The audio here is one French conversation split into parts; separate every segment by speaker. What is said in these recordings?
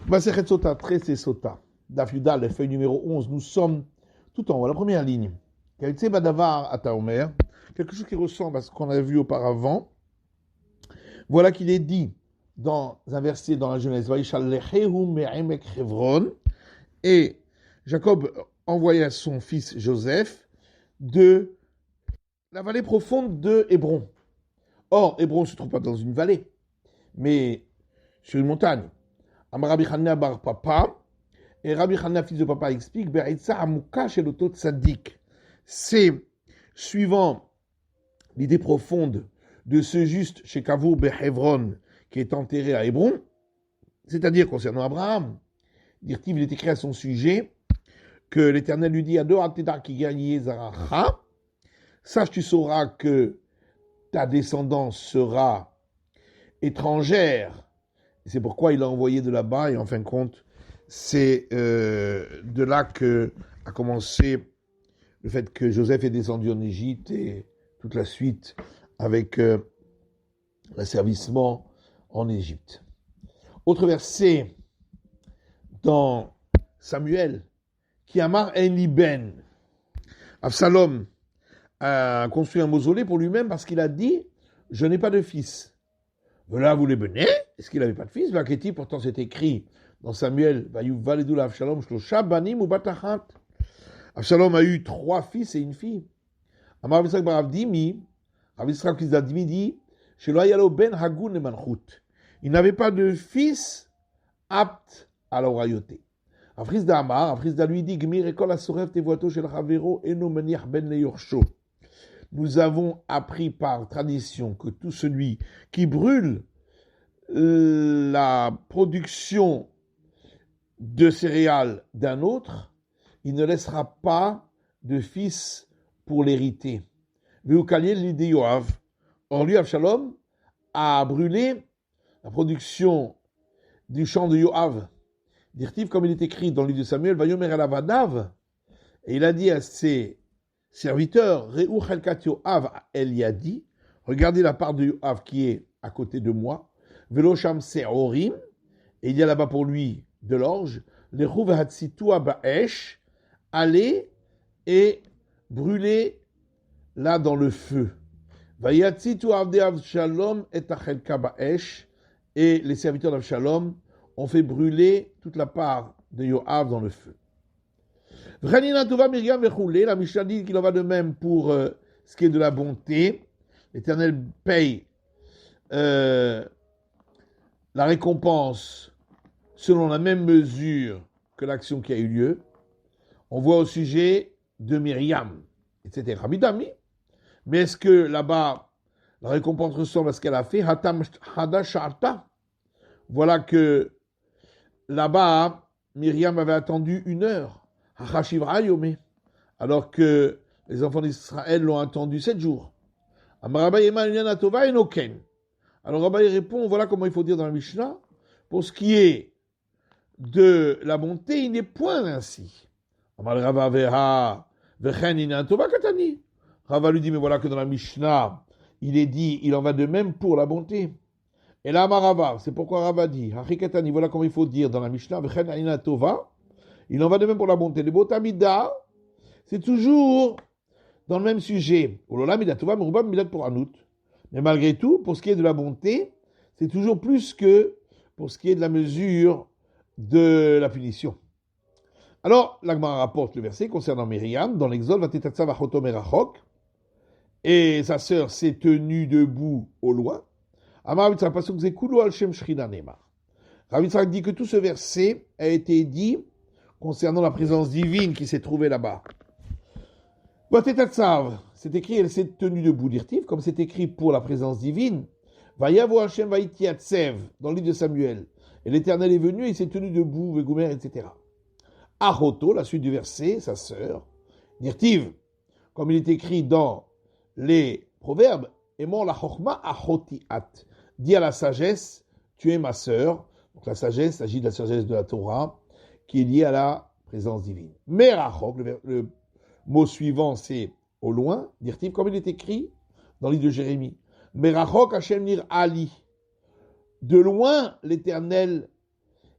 Speaker 1: Masechet Sota, Trese Sota, Daf Yuda, les feuilles numéro 11, nous sommes tout en haut, la première ligne. Quelque chose qui ressemble à ce qu'on a vu auparavant. Voilà qu'il est dit dans un verset dans la Genèse, et Jacob envoya son fils Joseph de la vallée profonde de Hébron. Or, Hébron ne se trouve pas dans une vallée, mais sur une montagne. Amar Rabbi Hanina bar Papa, et Rabbi Hanina, fils de Papa, explique, c'est suivant l'idée profonde de ce juste chez Kavour Behevron, qui est enterré à Hébron, c'est-à-dire concernant Abraham. Dire-t-il, il est écrit à son sujet que l'Éternel lui dit, sache, tu sauras que ta descendance sera étrangère. Et c'est pourquoi il a envoyé de là-bas, et en fin de compte, c'est de là que a commencé le fait que Joseph est descendu en Égypte et toute la suite avec l'asservissement en Égypte. Autre verset dans Samuel, qui amar en liben. Absalom a construit un mausolée pour lui-même parce qu'il a dit « Je n'ai pas de fils ». Voilà, vous les benez. Est-ce qu'il n'avait pas de fils? Vlaketi, pourtant c'est écrit dans Samuel, Absalom a eu 3 fils et une fille. Amar Yitzhak bar Avdimi, Rav Yitzhak fils d'Avdimi dit, il n'avait pas de fils apte à la royauté. Afrizda Amar, Afrizda lui dit, nous avons appris par tradition que tout celui qui brûle la production de céréales d'un autre, il ne laissera pas de fils pour l'hériter. Or lui, Absalom, a brûlé la production du champ de Yoav. Dirtiv, comme il est écrit dans le livre de Samuel, Vayomer el Avadav, et il a dit à ses serviteurs, Re'u chelkat Yoav el Yadi, regardez la part de Yoav qui est à côté de moi, Velosham Se'orim, et il y a là-bas pour lui de l'orge, Lechu vehatzitua ba'esh, allez et brûlez là dans le feu. Vayatzitu avdei Avshalom et achelka ba'esh, et les serviteurs d'Avshalom ont fait brûler toute la part de Yoav dans le feu. V'chanina tova Miriam vechoulé, la Mishnah dit qu'il en va de même pour ce qui est de la bonté. L'Éternel paye la récompense selon la même mesure que l'action qui a eu lieu. On voit au sujet de Myriam, etc. Rabidami. Mais est-ce que là-bas, la récompense ressemble à ce qu'elle a fait? Hatam Hadasharta. Voilà que là-bas, Myriam avait attendu 1 heure. Hachashivra Yomé. Alors que les enfants d'Israël l'ont attendu 7 jours. Amarabaye Emmanuel Atova Enoken. Alors Rabbi répond, voilà comment il faut dire dans la Mishnah, pour ce qui est de la bonté, il n'est point ainsi. Rava lui dit, mais voilà que dans la Mishnah, il est dit, il en va de même pour la bonté. Et là, Rava, c'est pourquoi Rava dit, voilà comment il faut dire dans la Mishnah, il en va de même pour la bonté. Le Botamida, c'est toujours dans le même sujet. Mais malgré tout, pour ce qui est de la bonté, c'est toujours plus que pour ce qui est de la mesure de la punition. Alors, l'Agmara rapporte le verset concernant Myriam, dans l'Exode, et sa sœur s'est tenue debout au loin. Rav Yitzhak dit que tout ce verset a été dit concernant la présence divine qui s'est trouvée là-bas. C'est écrit, elle s'est tenue debout, dirtiv, comme c'est écrit pour la présence divine. Vayavo Hashem vaïtiatsev, dans le livre de Samuel. Et l'Éternel est venu et il s'est tenu debout, Vegoumer, etc. Achoto, la suite du verset, sa sœur, dirtiv, comme il est écrit dans les proverbes, aimant la chokma achotiat, dit à la sagesse, tu es ma sœur. Donc la sagesse s'agit de la sagesse de la Torah, qui est liée à la présence divine. Merachok, le mot suivant, c'est au loin, dirtiv, comme il est écrit dans le livre de Jérémie. Merachok Hashem nir ali. De loin, l'Éternel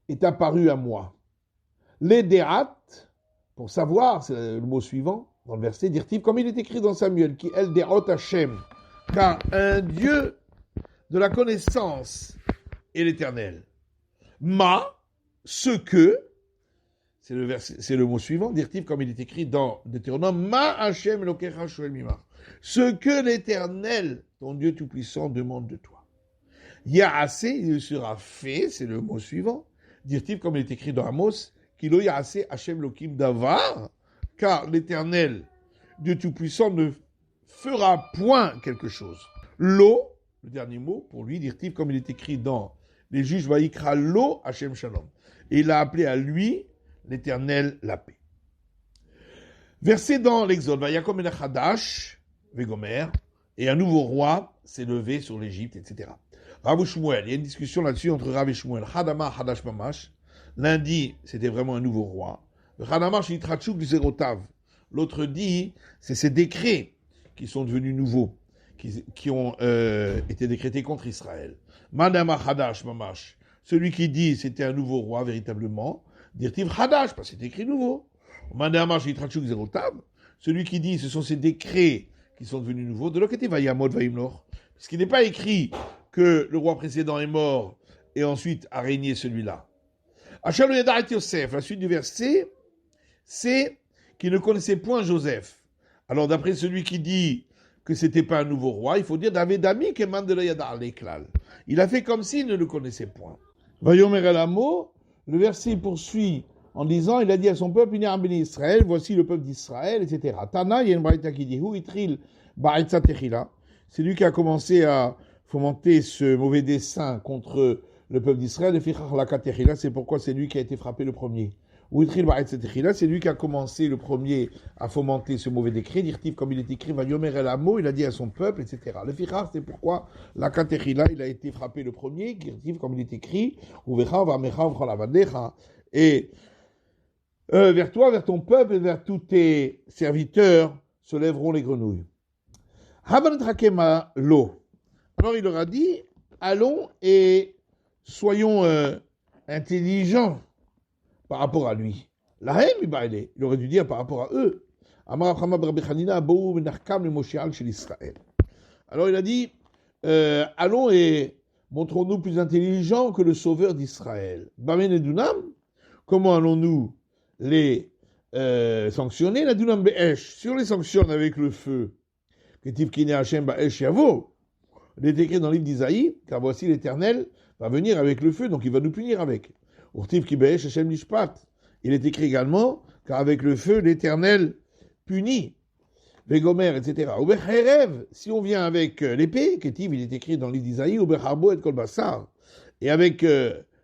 Speaker 1: est apparu à moi. Les déat, pour savoir, c'est le mot suivant dans le verset, dire-t-il, comme il est écrit dans Samuel, qui el déot Hashem, car un Dieu de la connaissance est l'Éternel. Ma, ce que, c'est le mot suivant, dire-t-il, comme il est écrit dans Deutéronome, Ma Hashem Elokecha Shoel Mimach. Ce que l'Éternel, ton Dieu Tout-Puissant, demande de toi. Yaasé, il sera fait, c'est le mot suivant, dire-t-il, comme il est écrit dans Amos, Kilo Yaasé Hashem Lokim Davar, car l'Éternel, Dieu Tout-Puissant, ne fera point quelque chose. L'eau, le dernier mot, pour lui, dire-t-il, comme il est écrit dans les juges, Vaïkra Lo Hashem Shalom. Et il a appelé à lui l'Éternel la paix. Verset dans l'Exode, Vayakom el Hadash, Vegomer, et un nouveau roi s'est levé sur l'Égypte, etc. Rav Shmuel, il y a une discussion là-dessus entre Rav et Shmuel. Hadama, Hadash Mamash. L'un dit, c'était vraiment un nouveau roi. Hadama, Shitrachuk, Zerotav. L'autre dit, c'est ces décrets qui sont devenus nouveaux, qui ont été décrétés contre Israël. Madama Hadash Mamash. Celui qui dit, c'était un nouveau roi, véritablement. Dire-t-il Hadash, parce que c'est écrit nouveau. Madama, Shitrachuk, Zerotav. Celui qui dit, ce sont ces décrets qui sont devenus nouveaux. De l'autre côté, Vayamod, Vayimlor. Puisqu'il n'est pas écrit que le roi précédent est mort et ensuite a régné celui-là. Achalo Yadarat Yosef, la suite du verset, c'est qu'il ne connaissait point Joseph. Alors d'après celui qui dit que c'était pas un nouveau roi, il faut dire David Ami Keman de la Yadar l'Eklal. Il a fait comme s'il ne le connaissait point. Vayomer el Amo, le verset poursuit en disant, il a dit à son peuple, Israël, voici le peuple d'Israël, etc. Tana, il y a une braïta qui dit, Hu itril ba'etza techila. C'est lui qui a commencé à fomenter ce mauvais dessein contre le peuple d'Israël. C'est pourquoi c'est lui qui a été frappé le premier. C'est lui qui a commencé le premier à fomenter ce mauvais décret. Dirtif, comme il est écrit, Vayomer el Amo, il a dit à son peuple, etc. Le fichar, c'est pourquoi la katechila, il a été frappé le premier. Dirtif, comme il est écrit, et vers toi, vers ton peuple et vers tous tes serviteurs se lèveront les grenouilles. Alors il leur a dit, allons et soyons intelligents par rapport à lui. Il aurait dû dire par rapport à eux. Alors il a dit, allons et montrons-nous plus intelligents que le sauveur d'Israël. Comment allons-nous les sanctionner? Si on les sanctionne avec le feu, il est écrit dans le livre d'Isaïe, car voici l'Éternel va venir avec le feu, donc il va nous punir avec. Il est écrit également, car avec le feu, l'Éternel punit. Vegomer, etc. Si on vient avec l'épée, Ketiv, il est écrit dans le livre d'Isaïe, et avec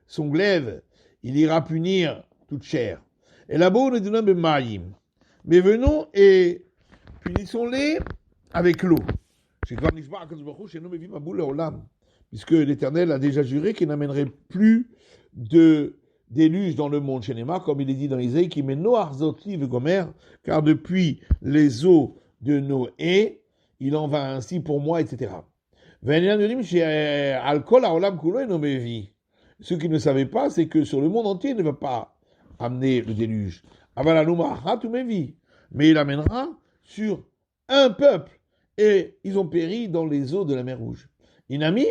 Speaker 1: son glaive, il ira punir toute chair. Et là-bas, on est de nom Maïm. Mais venons et punissons-les avec l'eau. Puisque l'Éternel a déjà juré qu'il n'amènerait plus de déluge dans le monde chez Néma, comme il est dit dans Isaïe, qui met Noach Zotli le Gomer, car depuis les eaux de Noé, il en va ainsi pour moi, etc. Ce qu'ils ne savaient pas, c'est que sur le monde entier, il ne va pas amener le déluge. Mais il amènera sur un peuple. Et ils ont péri dans les eaux de la mer Rouge. Inami,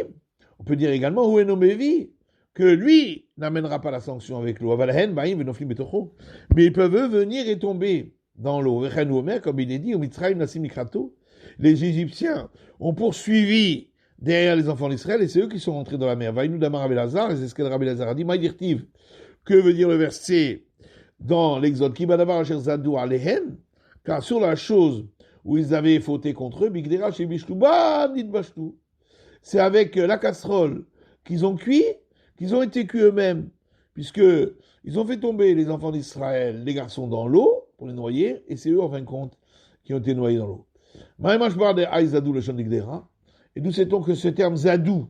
Speaker 1: on peut dire également, que lui n'amènera pas la sanction avec l'eau. Mais ils peuvent venir et tomber dans l'eau. Comme il est dit, les Égyptiens ont poursuivi derrière les enfants d'Israël et c'est eux qui sont rentrés dans la mer. Et c'est ce que Rabbi Lazar a dit. Que veut dire le verset dans l'Exode? Car sur la chose où ils avaient fauté contre eux, c'est avec la casserole qu'ils ont cuit, qu'ils ont été cuits eux-mêmes, puisque ils ont fait tomber les enfants d'Israël, les garçons dans l'eau, pour les noyer, et c'est eux, en fin de compte, qui ont été noyés dans l'eau. Et nous sait-on que ce terme zadou,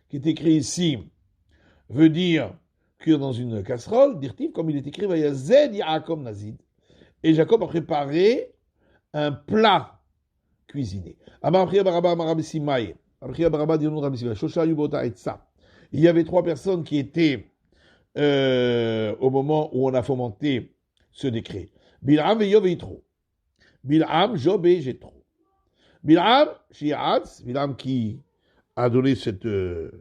Speaker 1: qui est écrit ici, veut dire cuire dans une casserole, dire-t-il, comme il est écrit, et Jacob a préparé un plat cuisiné. Il y avait 3 personnes qui étaient au moment où on a fomenté ce décret. Bil'am et Yov et Yitro. Bil'am, Job et Jétro. Bil'am, Shi'atz, Bil'am qui a donné cette ce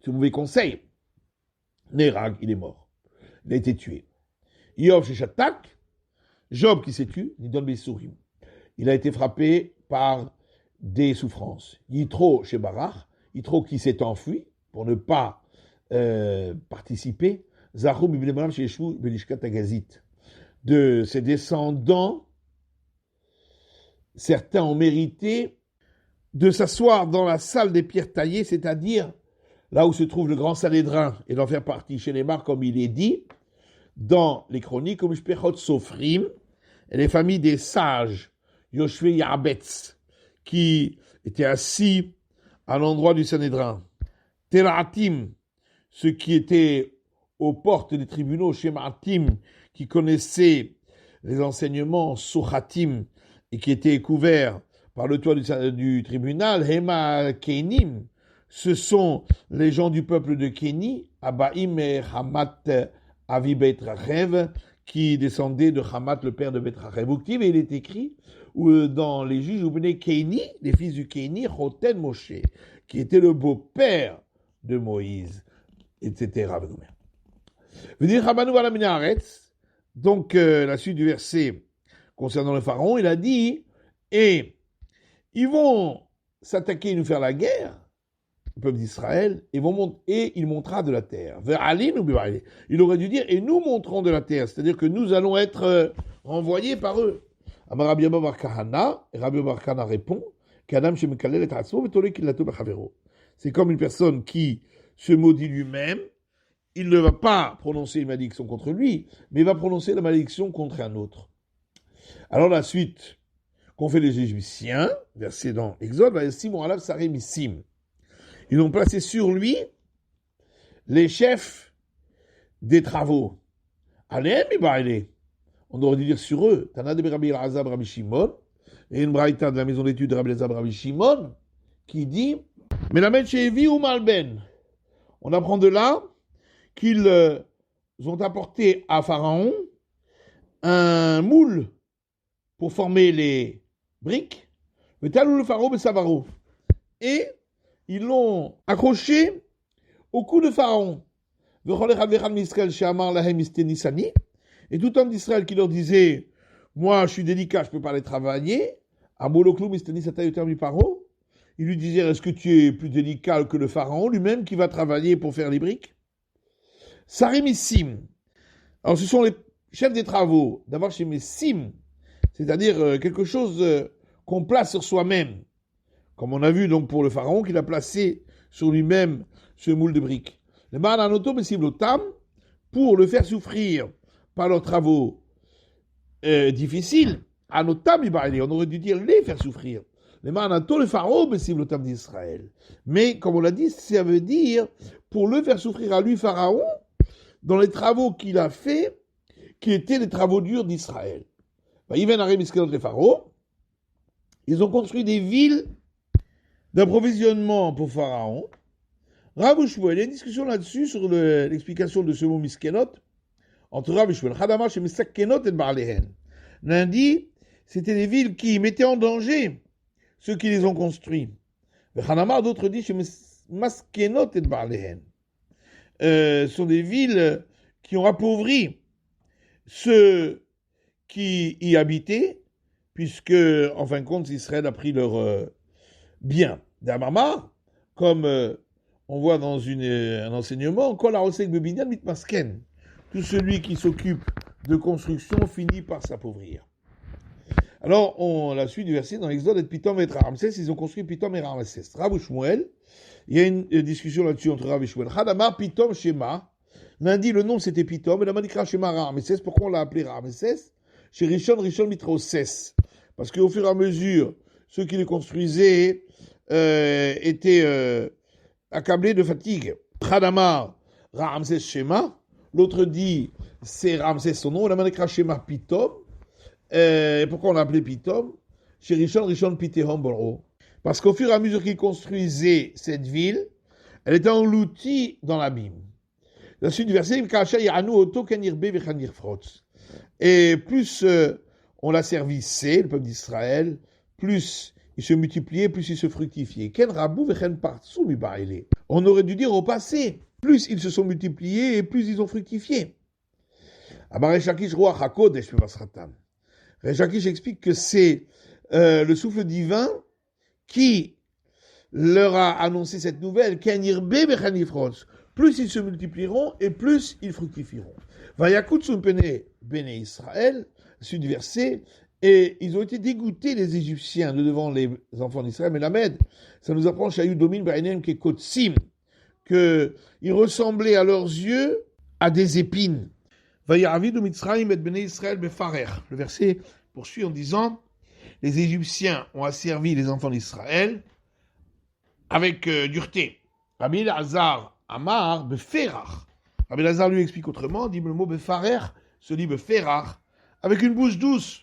Speaker 1: mauvais conseil. Nerag, il est mort. Il a été tué. Yov Sheshatak, Job qui s'est tué, Nidon Besourim. Il a été frappé par des souffrances. Yitro chez Barach, Yitro qui s'est enfui pour ne pas participer. Zachoum ibn Malam chez Yeshua Belishkat Agazit. De ses descendants, certains ont mérité de s'asseoir dans la salle des pierres taillées, c'est-à-dire là où se trouve le grand Sanhédrin, et d'en faire partie chez les Marcs, comme il est dit, dans les chroniques, comme Shpechot Sofrim, et les familles des sages, Yoshvé Yabetz, qui étaient assis à l'endroit du Sanhédrin. Telatim, ceux qui étaient aux portes des tribunaux, Shematim, qui connaissaient les enseignements Sochatim, et qui étaient couverts par le toit du tribunal, Hema Kenim, ce sont les gens du peuple de Kéni, Abaim et Hamat Avi Beit Rachev, qui descendaient de Hamat, le père de Beit Rachev. Et il est écrit dans les juges, vous venez Kéni, les fils du Kéni, Choten Moshe, qui était le beau-père de Moïse, etc. Donc, la suite du verset concernant le pharaon, il a dit, et ils vont s'attaquer et nous faire la guerre, le peuple d'Israël, et il montera de la terre. Il aurait dû dire, et nous montrons de la terre, c'est-à-dire que nous allons être renvoyés par eux. Rabbi Abba bar Kahana, et Rabbi Bar Kahana répond, c'est comme une personne qui se maudit lui-même, il ne va pas prononcer une malédiction contre lui, mais il va prononcer la malédiction contre un autre. Alors la suite qu'ont fait les Égyptiens, versé dans Exode, ils ont placé sur lui les chefs des travaux. On aurait dû dire sur eux, Tana de Rabbi Elazar Rabbi Shimon, et une braïta de la maison d'études de Rabbi Elazar Rabbi Shimon, qui dit, mais la Shevi ou Malben, on apprend de là qu'ils ont apporté à Pharaon un moule pour former les briques, le talou le pharaon, le savaro, et ils l'ont accroché au cou de Pharaon. Et tout homme d'Israël qui leur disait, moi je suis délicat, je ne peux pas aller travailler, il lui disait, est-ce que tu es plus délicat que le Pharaon lui-même qui va travailler pour faire les briques? Sarimissime. Alors ce sont les chefs des travaux, d'avoir chez Messim, c'est-à-dire quelque chose qu'on place sur soi-même. Comme on a vu donc pour le pharaon qu'il a placé sur lui-même ce moule de briques. Les Ma'ananoto Mesiblotam, pour le faire souffrir par leurs travaux difficiles, Anotam Ibaïli, on aurait dû dire les faire souffrir. Les Ma'anato, le pharaon Mesiblotam d'Israël. Mais comme on l'a dit, ça veut dire pour le faire souffrir à lui, pharaon, dans les travaux qu'il a fait, qui étaient les travaux durs d'Israël. Les pharaons, ils ont construit des villes d'approvisionnement pour Pharaon. Rav Shmuel, il y a une discussion là-dessus sur l'explication de ce mot miskenot entre Rav Shmuel. Hadamar chez Miskenot et Barlehen. L'un dit, c'était des villes qui mettaient en danger ceux qui les ont construits. Hadamar, d'autres disent chez Maskenot et Barlehen. Sont des villes qui ont appauvri ceux qui y habitaient, puisque, en fin de compte, Israël a pris leur bien. D'Amama, comme on voit dans un enseignement, tout celui qui s'occupe de construction finit par s'appauvrir. Alors, la suite du verset dans l'Exode est Pitom et Ramsès, ils ont construit Pitom et Ramsès. Rav Shmuel, il y a une discussion là-dessus entre Rav Shmuel. Hadamar Pitom Shema, l'un dit le nom c'était Pitom, et la manikra Shema Ramsès, pourquoi on l'a appelé Ramsès? Chez Rishon Mitroses. Parce qu'au fur et à mesure, ceux qui les construisaient étaient accablés de fatigue. Hadamar Ramsès Shema, l'autre dit c'est Ramsès son nom, la manikra Shema Pitom. Pourquoi on l'a appelé Pitom? Chez Rishon Pitehom Boro. Parce qu'au fur et à mesure qu'ils construisaient cette ville, Elle est engloutie dans l'abîme. La suite du verset, et plus on la servissait, le peuple d'Israël, plus il se multipliait, plus il se fructifiait. On aurait dû dire au passé, plus ils se sont multipliés et plus ils ont fructifié. Rechakish explique que c'est le souffle divin qui leur a annoncé cette nouvelle, plus ils se multiplieront et plus ils fructifieront. Béné Israël, suite du verset, et ils ont été dégoûtés, les Égyptiens, de devant les enfants d'Israël. Mais la Mède, ça nous apprend, qu'ils ressemblaient à leurs yeux à des épines. Le verset poursuit en disant, les Égyptiens ont asservi les enfants d'Israël avec dureté. Rabbi Elazar Amar beferach. Rabbi Elazar lui explique autrement, dit le mot befarer se lit beferach, avec une bouche douce,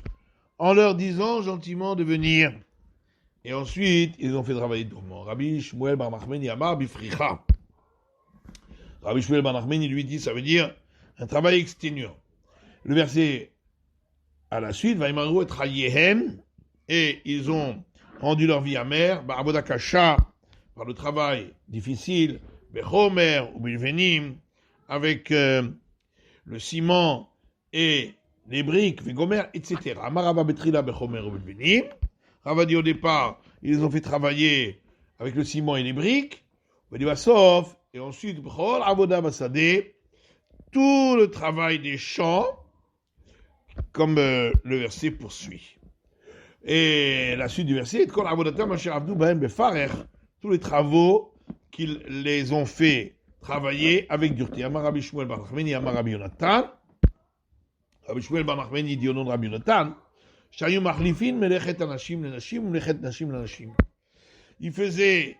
Speaker 1: en leur disant gentiment de venir. Et ensuite, ils ont fait travailler durement. Rabbi Shmuel bar Nachmani Amar bifricha. Rabbi Shmuel bar Nachmani lui dit, ça veut dire un travail exténuant. Le verset à la suite, Vaimaru et Trayehem, et ils ont rendu leur vie amère, Ba'avoda kasha, par le travail difficile, Bechomer ou Bilvenim, avec le ciment et les briques, Vegomer, etc. Amarava betrila Bechomer ou Bilvenim. Rava dit au départ, ils les ont fait travailler avec le ciment et les briques, Vedivasov, et ensuite, Bechol, Avoda Basadeh, tout le travail des champs, comme le verset poursuit. Et la suite du verset, tous les travaux qu'ils les ont fait travailler avec dureté. Amar Rabbi Shmuel bar Nachmani, Amar Rabbi Yonatan. Rabbi Shmuel bar Nachmani dit au nom de Rabbi Yonatan, Shayu machlifin melechet anashim lenashim, melechet nashim lenashim. Il faisait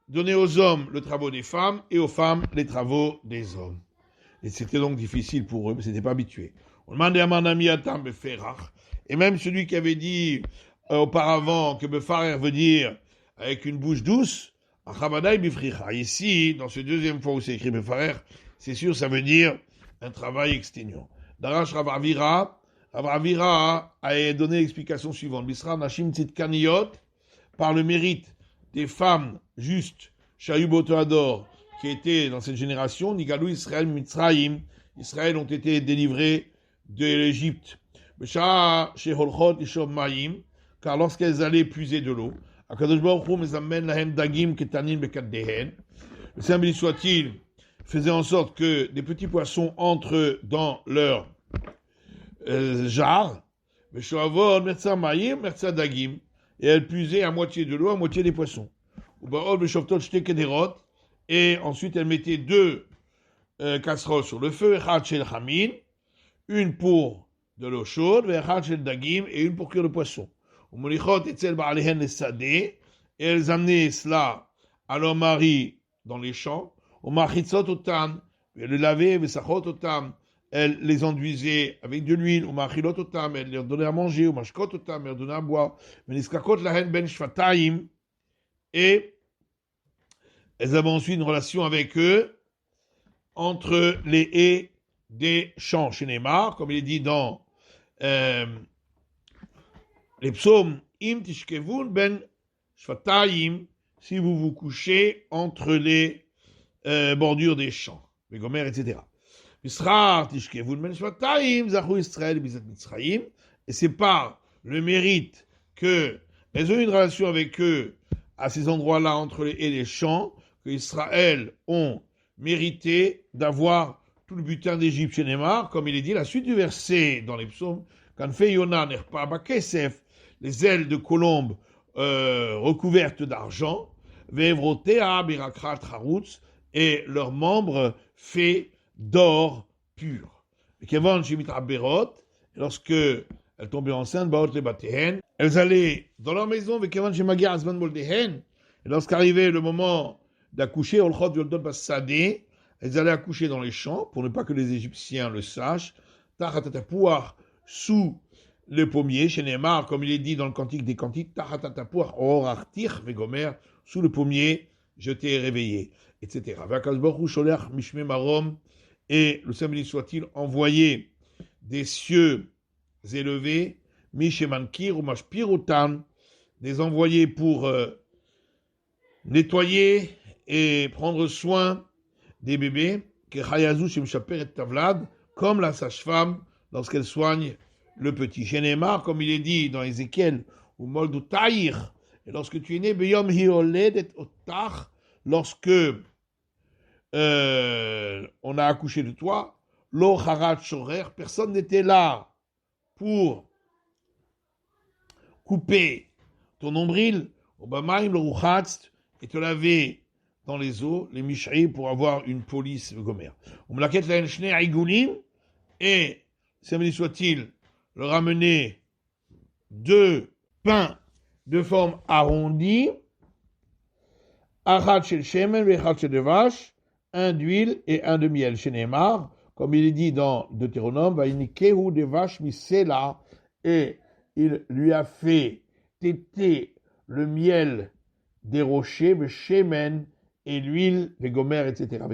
Speaker 1: donner aux hommes le travail des femmes et aux femmes les travaux des hommes. Et c'était donc difficile pour eux, mais c'était pas habitué. On demandait à mon ami Atam beferach, et même celui qui avait dit auparavant que befarer veut dire avec une bouche douce, achabadai bifricha. Ici, dans ce deuxième fois où c'est écrit befarer, c'est sûr, ça veut dire un travail exténuant. Darash Rav Avira a donné l'explication suivante. Bisra nashim tzidkaniyot, par le mérite des femmes justes, Shayuboto Ador, qui étaient dans cette génération, Nigalou Israël Mitzrayim, Israël ont été délivrés de l'Égypte. Car lorsqu'elles allaient puiser de l'eau, le Saint béni soit-il faisait en sorte que des petits poissons entrent dans leur jarre, et elles puisaient à moitié de l'eau, à moitié des poissons. Et ensuite elle mettait deux casseroles sur le feu, une pour de l'eau chaude, et une pour cuire le poisson. Et elles amenaient cela à leur mari dans les champs, elles le lavaient, elles les enduisaient avec de l'huile, elles leur donnaient à manger, elles leur donnaient à boire, et elles avaient ensuite une relation avec eux entre les haies des champs. Chez Neymar, comme il est dit dans les psaumes, im tishkevun ben shvatayim, si vous vous couchez entre les bordures des champs, Begomer, etc. Misrar tishkevun ben shvatayim, zachu Israël bizat Mitzrayim, et c'est par le mérite que elles ont une relation avec eux à ces endroits-là entre les haies et les champs, que Israël ont mérité d'avoir tout le butin d'Égypte chez Neymar, comme il est dit, la suite du verset dans les psaumes, quand fait Yona nerpa bakesef, les ailes de colombe recouvertes d'argent, vevrotea birakrat harutz, et leurs membres faits d'or pur. Kevan shemitra berot, lorsque elles tombaient enceintes, baot le batehen, elles allaient dans leur maison, kevan shemagia azman moldehen, et lorsqu'arrivait le moment d'accoucher, olchot yoldot bassadeh, elles allaient accoucher dans les champs, pour ne pas que les Égyptiens le sachent, tachatatapuach, sous le pommier, chez Neymar, comme il est dit dans le Cantique des Cantiques, tachatatapuach, or artir, vegomer, sous le pommier, je t'ai réveillé. etc. V'akadosh baruch hu sholech mishmei marom, et le Saint béni soit-il envoyé des cieux élevés, mishemankir ou mashpir utan, des envoyés pour nettoyer et prendre soin des bébés, comme la sage-femme lorsqu'elle soigne le petit. Shenemar, comme il est dit dans Ézéchiel, ou Moldu Taïr, et lorsque tu es né, Beyom Hioledet Otach, lorsque on a accouché de toi, Lo Harat Shorer, personne n'était là pour couper ton nombril, Obamaim le Ruchatz, et te laver dans les eaux, les mishri, pour avoir une police gomère. Umlaket la shnei aigulim, et, béni soit-il, le ramener 2 pains de forme arrondie, achat shel shemen vechat shel devash, un d'huile et un de miel. Shenemar, comme il est dit dans Deutéronome, vainikehu devash misela, et il lui a fait téter le miel des rochers, le shemen, et l'huile, les gomères, etc.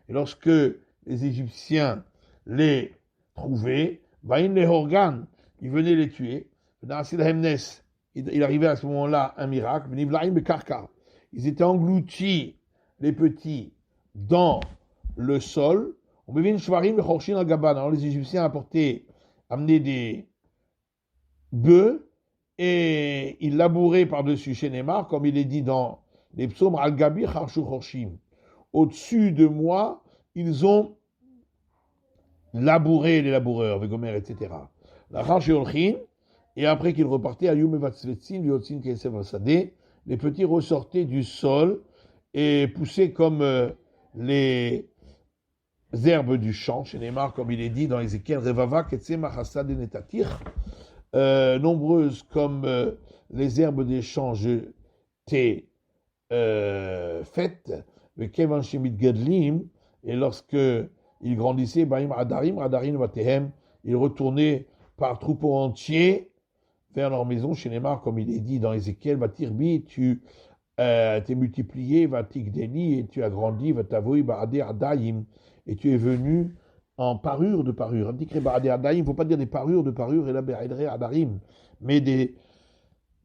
Speaker 1: Et lorsque les Égyptiens les trouvaient, les organes, ils venaient les tuer. Il arrivait à ce moment-là un miracle. Ils étaient engloutis, les petits, dans le sol. Alors les Égyptiens amenaient des bœufs, et ils labouraient par-dessus Shenemar, comme il est dit dans les psaumes, Al-Gabi Charshu Chorshim. Au-dessus de moi, ils ont labouré les laboureurs, Vegomer, etc. La Charshu et après qu'ils repartaient, Ayum Evatzvetzin, Vyotzin Kesev Asadeh, les petits ressortaient du sol et poussaient comme les herbes du champ, Shenemar, comme il est dit dans Ézéchiel, Revava Ketsem Achasad Netatir, nombreuses comme les herbes des champs, je t'ai faites, et lorsque ils grandissaient, ils retournaient par troupeau entier vers leur maison, chez Neymar, comme il est dit dans Ézéchiel, Vatirbi, tu t'es multiplié, Vatikdeni, et tu as grandi, Vatavoui, Baadé Adaim, et tu es venu en parure de parure. Il ne faut pas dire des parures de parure, et là, Adarim, mais des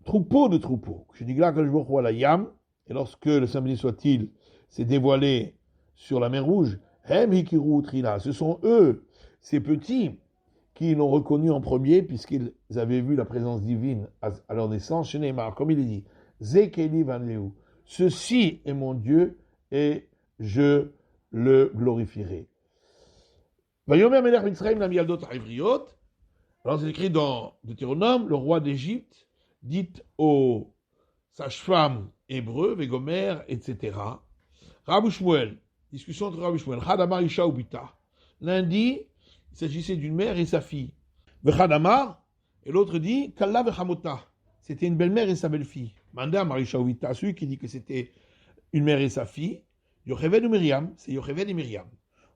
Speaker 1: troupeaux de troupeaux. Je dis là que je vois la Yam, et lorsque le Saint béni soit-il s'est dévoilé sur la mer Rouge, ce sont eux, ces petits, qui l'ont reconnu en premier, puisqu'ils avaient vu la présence divine à leur naissance, chez Neymar, comme il est dit, Zekeli Vanleu, ceci est mon Dieu, et je le glorifierai. Alors c'est écrit dans Deutéronome, le roi d'Égypte dit aux sages-femmes hébreux, Végomer, etc. Rabbi Shmuel, discussion entre Rabbi Shmuel, Chadamar Isha ou Bita. Lundi, il s'agissait d'une mère et sa fille. Vechadamar, et l'autre dit, Kalla Vechamota. C'était une belle-mère et sa belle-fille. Manda Marisha ou Bita, celui qui dit que c'était une mère et sa fille, Yocheved ou Myriam, c'est Yocheved et Myriam.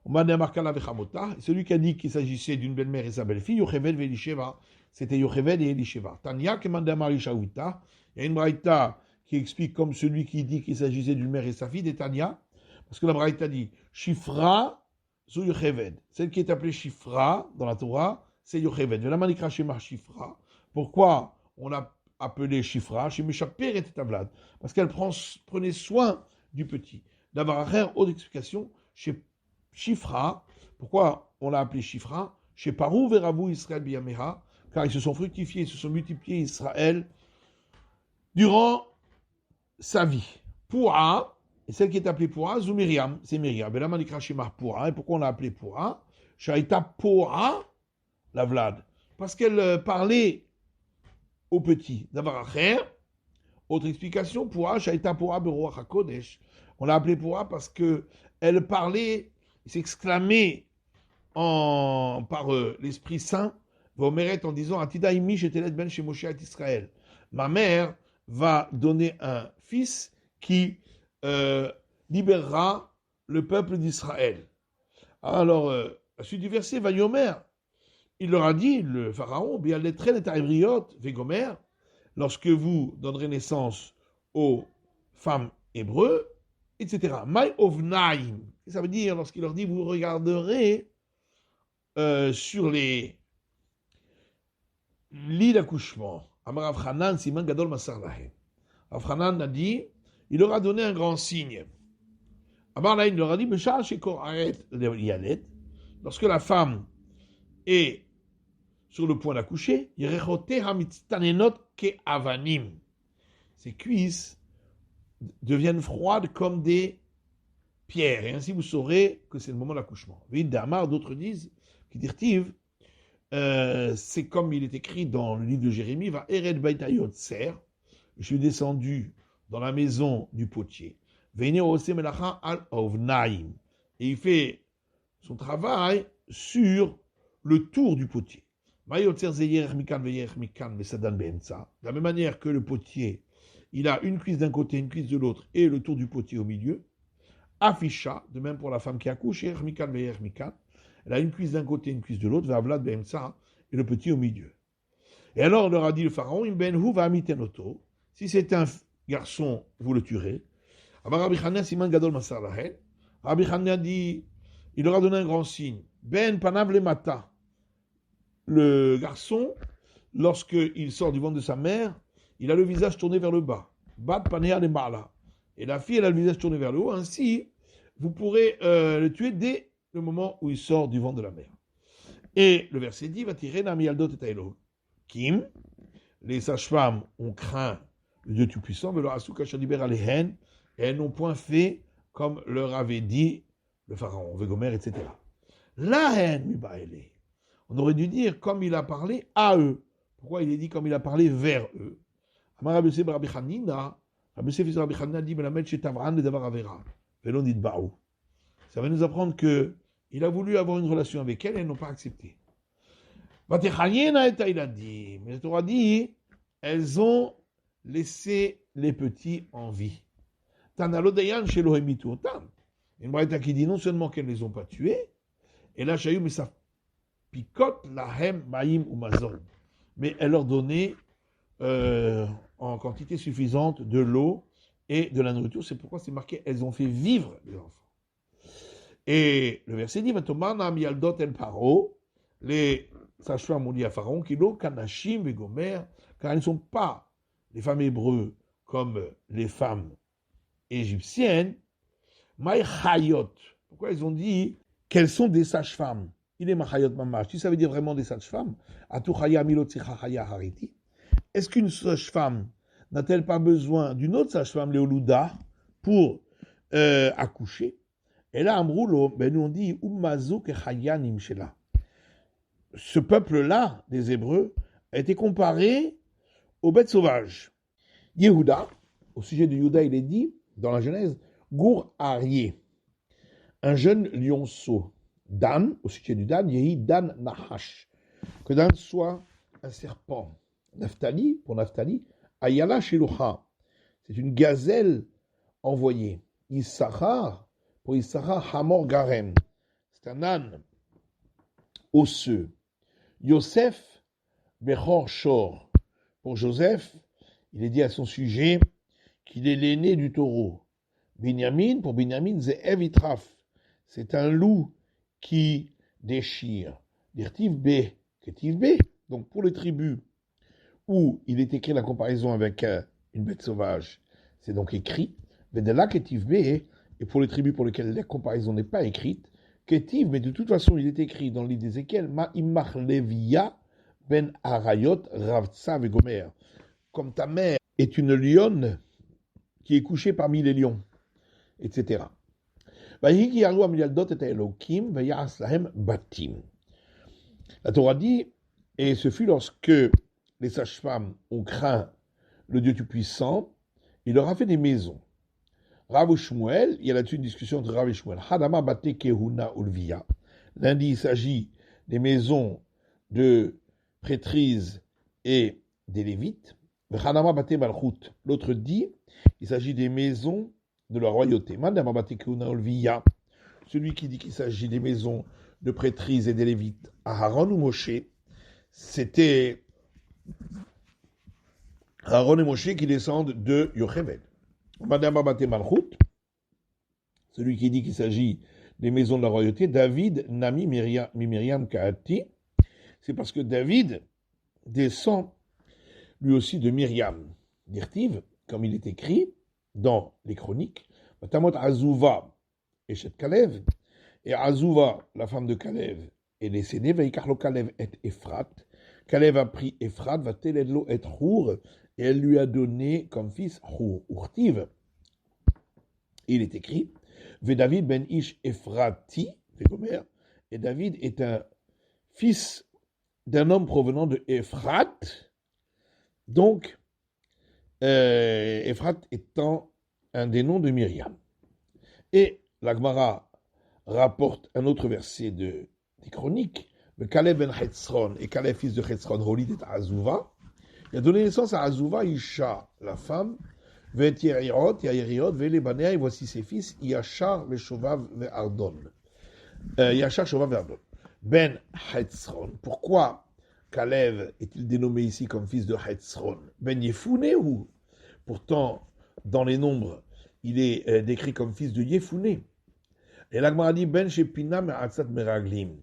Speaker 1: Celui qui a dit qu'il s'agissait d'une belle-mère et sa belle-fille, Yocheved et Elisheva, c'était Yocheved et Elisheva. Tanya, Kemanda Marisha ou Bita, il y a une braïta qui explique comme celui qui dit qu'il s'agissait d'une mère et sa fille, des Tanya, parce que la braïta dit, Shifra, Zou Yocheved. Celle qui est appelée Shifra dans la Torah, c'est Yocheved. Velaman Shema Shifra. Pourquoi on l'a appelée Shifra? Chez Meshaper et Tavlad. Parce qu'elle prenait soin du petit. D'avoir autre explication, chez Shifra, pourquoi on l'a appelé Shifra? Chez Parou Veravou Israël Biyameha, car ils se sont fructifiés, ils se sont multipliés Israël durant sa vie. Pourra, et celle qui est appelée Pourra, Zou Myriam, c'est Myriam. Velaman Shema Pourra. Et pourquoi on l'a appelée Pourra? Shaita Pourra, la Vlad. Parce qu'elle parlait au petit. D'avoir autre explication, Pourra, Shaita Pourra Beroach HaKodesh. On l'a appelée Pourra parce qu'elle parlait, s'exclamait par l'Esprit Saint, Vomeret en disant Atida imi shetelet ben chez Moshe et Israël. Ma mère va donner un fils qui libérera le peuple d'Israël. Alors, à suite du verset, Vayomer, il leur a dit, le pharaon, Bialetren et Aivriot, Végomer, lorsque vous donnerez naissance aux femmes hébreux, etc. Mai ovnaim. Ça veut dire, lorsqu'il leur dit, vous regarderez sur les lits d'accouchement. Amar Rav Hanan, Siman Gadol Masar Lahem. Rav Hanan a dit, il leur a donné un grand signe. Amar Lahem, il leur a dit, Beshar Shekor Aret Yalet, lorsque la femme est sur le point d'accoucher, Yerechote Hamitztanenot Ke Avanim. Ses cuisses deviennent froides comme des pierres. Et ainsi, vous saurez que c'est le moment de l'accouchement. Vide d'Amar, d'autres disent, qui dirent c'est comme il est écrit dans le livre de Jérémie, va Ered Baitayot Ser, je suis descendu dans la maison du potier. Vene Ose Melacha al Ovnaim. Et il fait son travail sur le tour du potier. De la même manière que le potier, il a une cuisse d'un côté, une cuisse de l'autre, et le tour du potier au milieu. Afisha, de même pour la femme qui accouche, elle a une cuisse d'un côté, une cuisse de l'autre, et le petit au milieu. Et alors, on leur a dit le pharaon, si c'est un garçon, vous le tuerez. Rabbi Chania dit, il leur a donné un grand signe. Ben panav le mata. Le garçon, lorsqu'il sort du ventre de sa mère, il a le visage tourné vers le bas. Bat panea le mala. Et la fille, elle a le visage tourné vers le haut. Ainsi, vous pourrez le tuer dès le moment où il sort du ventre de la mère. Et le verset dit, va tirer Namialdot et Taïlo. Kim, les sages-femmes ont craint le Dieu Tout-Puissant, mais leur asuka shaliber alehen, et elles n'ont point fait comme leur avait dit le pharaon, Vegomer, etc. La haine, mibaele. On aurait dû dire comme il a parlé à eux. Pourquoi il est dit comme il a parlé vers eux? Amar Rabbi Yosef Rabbi Chanina, Rabbi Yosef Rabbi Chanina dit, Melamed chez Tavran le davar avera. Velon dit Baou. Ça va nous apprendre que il a voulu avoir une relation avec elle et elles n'ont pas accepté. Il a dit, mais la Torah dit, elles ont laissé les petits en vie. Tanalodayan chez Lohemitu Otam. Une braïta qui dit non seulement qu'elles ne les ont pas tués, et là, Shayou, mais ça picote lahem maïm ou mazon. Mais elle leur donnait en quantité suffisante de l'eau et de la nourriture. C'est pourquoi c'est marqué, elles ont fait vivre les enfants. Et le verset dit, les sages-femmes ont dit à Pharaon, Kilo, Kanashim, Vegomer, car elles ne sont pas les femmes hébreux comme les femmes égyptiennes. Maïchayot. Pourquoi ils ont dit qu'elles sont des sages-femmes? Il est Machayot Mamash. Si ça veut dire vraiment des sages-femmes, est-ce qu'une sage-femme n'a-t-elle pas besoin d'une autre sage-femme, Léoluda, pour accoucher? Et là, Amroulo, ben nous on dit, ce peuple-là, des Hébreux, a été comparé aux bêtes sauvages. Yehuda, au sujet de Yehuda, il est dit, dans la Genèse, Gour Arié, un jeune lionceau. Dan, au sujet du Dan, Yehi Dan Nahash, que Dan soit un serpent. Naphtali, pour Naphtali, Ayala Shilucha, c'est une gazelle envoyée. Issachar, pour Issachar, Hamor Garem, c'est un âne osseux. Yosef, Bechor Shor, pour Joseph, il est dit à son sujet qu'il est l'aîné du taureau. Binyamin, pour Binyamin, Ze'ev Itraf, c'est un loup qui déchire. Dirtiv B, Ketiv B, donc pour les tribus où il est écrit la comparaison avec une bête sauvage, c'est donc écrit, Vedela Ketiv B, et pour les tribus pour lesquelles la comparaison n'est pas écrite, Ketiv, mais de toute façon il est écrit dans le livre d'Ézéchiel, Ma Imach Levia Ben Arayot Ravtsa Vegomer, comme ta mère est une lionne qui est couchée parmi les lions, etc. La Torah dit, et ce fut lorsque les sages-femmes ont craint le Dieu Tout-Puissant, il leur a fait des maisons. Rav Shmuel, il y a là-dessus une discussion entre Rav et Shmuel. Hadama bate kehuna ulvia. L'un dit, il s'agit des maisons de prêtrise et des lévites. Hadama bate malchut. L'autre dit, il s'agit des maisons de la royauté. Madama bate kehuna ulvia. Celui qui dit qu'il s'agit des maisons de prêtrise et des lévites, Aaron ou Moshe, c'était Aaron et Moshe qui descendent de Yocheved. Madame Abate Malchut, celui qui dit qu'il s'agit des maisons de la royauté, David Nami Miriam Kaati, c'est parce que David descend lui aussi de Myriam. Dirtiv, comme il est écrit dans les chroniques, Matamot Azouva et Chet Kalev, et Azouva, la femme de Kalev, est décédée, Vaikarlo Kalev et Ephrat. Kalev a pris Ephrat, va Teledlo et Hour, et elle lui a donné comme fils Hour, Urtiv. Il est écrit, Ve David ben Ish Ephrati, et David est un fils d'un homme provenant de Ephrat, donc Ephrat étant un des noms de Myriam. Et la Gemara rapporte un autre verset des chroniques, le Caleb ben Hetzron, et Caleb fils de Hetzron, Rolid et Azouva, il a donné naissance à Azouva Isha, la femme, Vet Yeriot, Vele Banea, et voici ses fils, Yachar, Veshovav, Ve'ardon. Yachar, Shovav, Ve'ardon. Ben Hetzron, pourquoi Caleb est-il dénommé ici comme fils de Hetzron? Ben Yefouné ou? Pourtant, dans les nombres, il est décrit comme fils de Yefouné. Et l'Agmara dit Ben Shepina Me'atzat Meraglim.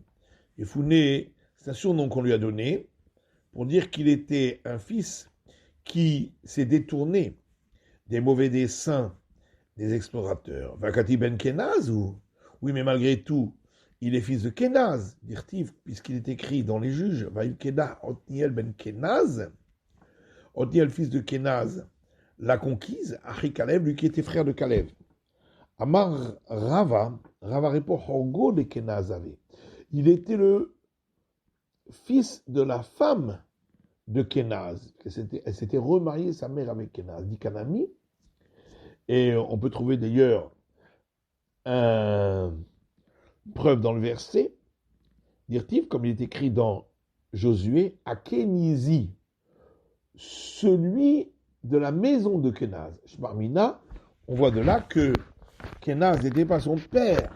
Speaker 1: Yefouné, c'est un surnom qu'on lui a donné pour dire qu'il était un fils qui s'est détourné des mauvais desseins des explorateurs. Vakati Ben Kenaz ou? Oui, mais malgré tout, il est fils de Kenaz, dirtiv, puisqu'il est écrit dans les juges, Vaïl Keda, Otniel Ben Kenaz, Otniel fils de Kenaz, l'a conquise, Achi Kalev, lui qui était frère de Kalev. Amar Rava répond Horgo de Kenaz avait. Il était le fils de la femme de Kenaz. Elle s'était remariée, sa mère, avec Kenaz, dit Kanami. Et on peut trouver d'ailleurs une preuve dans le verset, dirtiv, comme il est écrit dans Josué, à Kénizi, celui de la maison de Kenaz. Shmarmina, on voit de là que Kenaz n'était pas son père,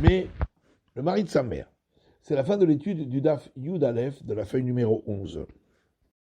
Speaker 1: mais le mari de sa mère. C'est la fin de l'étude du Daf Yud Aleph de la feuille numéro 11.